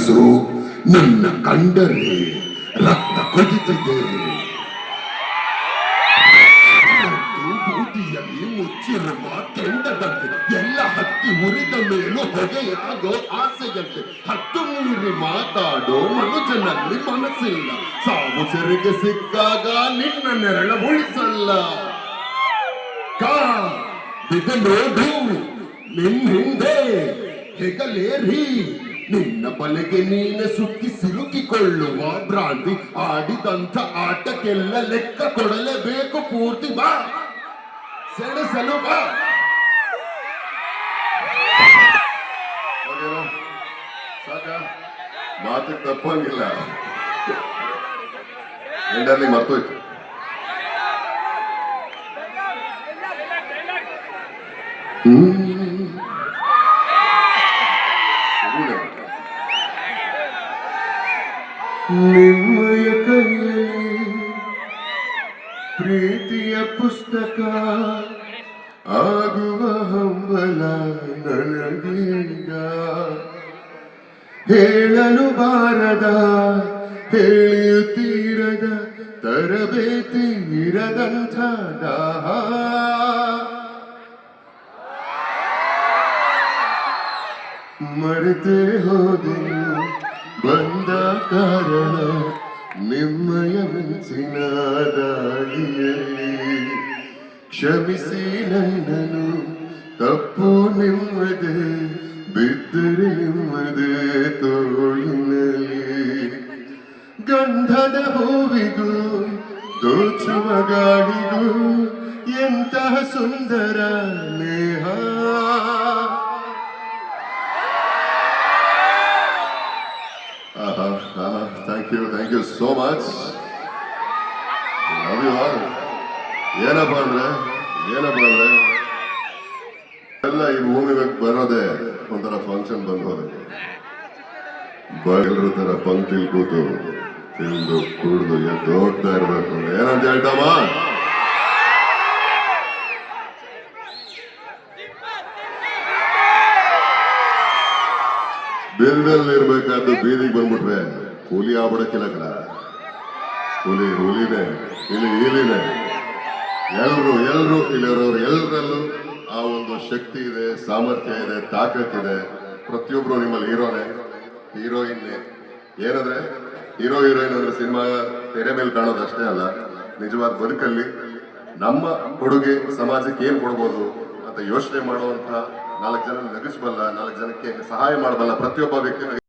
ಮನಸ್ಸು ನನ್ನ ಕಂಡರೆ ರಕ್ತ ಕುದಿತಿದೆ. ಬೂದಿಯಲ್ಲಿ ಮುಚ್ಚಿರುವ ಕೆಂಡದಂತೆ ಎಲ್ಲ ಹತ್ತಿ ಉರಿದ ಮೇಲೂ ಹೊಗೆಯಾಗೋ ಆಸೆಯಂತೆ ಹತ್ತು ಮೀರಿ ಮಾತಾಡೋ ಮನುಜನಲ್ಲಿ ಮನಸ್ಸಿಲ್ಲ. ಸಾವು ಸೆರೆಗೆ ಸಿಕ್ಕಾಗ ನಿನ್ನ ನೆರಳ ಉಳಿಸಲ್ಲ. ನೋಡು ನಿನ್ ಹಿಂದೆ ಹೆಗಲೇರಿ ನಿನ್ನ ಬಲೆಗೆ ನೀನೆ ಸುತ್ತಿ ಸಿಲುಕಿಕೊಳ್ಳುವ ಭ್ರಾಂತಿ. ಆಡಿದಂಥ ಆಟಕ್ಕೆಲ್ಲ ಲೆಕ್ಕ ಕೊಡಲೇಬೇಕು ಪೂರ್ತಿ. ಬಾ ಸೆಣಸಲು ಬಾ. ಸಾಕ ಮಾತು ತಪ್ಪಂಗಿಲ್ಲ. ಎಂಡಲ್ಲಿ ಮರ್ತೋಯ್ತು. ನಿಮ್ಮಯ ಕೈಯಲ್ಲಿ ಪ್ರೀತಿಯ ಪುಸ್ತಕ ಆಗುವ ಹಂಬಲ ನನಗೀಗ. ಹೇಳಲು ಬಾರದ ಹೇಳಿಯುತ್ತೀರದ ತರಬೇತಿ ಇರದಂಥ ದಾಹ. ಮರೆತೇ ಹೋದೆನು ಬಂದ ಕಾರಣ ನಿಮ್ಮಯ ಮೆಚ್ಚಿನ ದಾಳಿಯಲ್ಲಿ. ಕ್ಷಮಿಸಿ ನನ್ನನು ತಪ್ಪು ನಿಮ್ಮದೇ ಬಿದ್ದರೆ ನಿಮ್ಮದೇ ತೋಳಿನಲ್ಲಿ. ಗಂಧದ ಹೂವಿಗೂ ದೋಚುವ ಗಾಳಿಗೂ ಎಂತಹ ಸುಂದರ Neha. Thank you so much. Love you all. ಏನಪ್ಪ ಅಂದ್ರೆ ಎಲ್ಲ ಈ ಭೂಮಿ ಬರೋದೇ ಒಂಥರ ಫಂಕ್ಷನ್ ಬಂದು ಹೋದಕ್ಕೆ. ಎಲ್ಲರ ತರ ಪಂಕ್ತಿಲ್ ಕೂತು ತಿಂದು ಕುಡ್ದು ಎದ್ದು ಹೋಗ್ತಾ ಇರ್ಬೇಕು. ಏನಂತ ಹೇಳ್ತಮ್ಮ? ಬಿಲ್ದಲ್ಲಿ ಇರ್ಬೇಕಾದ್ದು ಬೀದಿಗೆ ಬಂದ್ಬಿಟ್ರೆ ಕೂಲಿ ಆಗ್ಬಿಡಕ್ಕಿಲ್ಲ ಕಲ. ಹುಲಿನೇ ಇಲಿನೇ ಎಲ್ರು ಇಲ್ಲಿರೋರು ಎಲ್ಲರಲ್ಲೂ ಆ ಒಂದು ಶಕ್ತಿ ಇದೆ, ಸಾಮರ್ಥ್ಯ ಇದೆ, ತಾಕತ್ತಿದೆ. ಪ್ರತಿಯೊಬ್ರು ನಿಮ್ಮಲ್ಲಿ ಹೀರೋಯಿನ್ನೇ. ಏನಂದ್ರೆ ಹೀರೋಯಿನ್ ಅಂದ್ರೆ ಸಿನಿಮಾ ತೆರೆ ಮೇಲೆ ಕಾಣೋದಷ್ಟೇ ಅಲ್ಲ, ನಿಜವಾದ ಬದುಕಲ್ಲಿ ನಮ್ಮ ಕೊಡುಗೆ ಸಮಾಜಕ್ಕೆ ಏನ್ ಕೊಡ್ಬೋದು ಅಂತ ಯೋಚನೆ ಮಾಡುವಂತ, 4 ಜನ ನಗಿಸಬಲ್ಲ, 4 ಜನಕ್ಕೆ ಸಹಾಯ ಮಾಡಬಲ್ಲ ಪ್ರತಿಯೊಬ್ಬ ವ್ಯಕ್ತಿ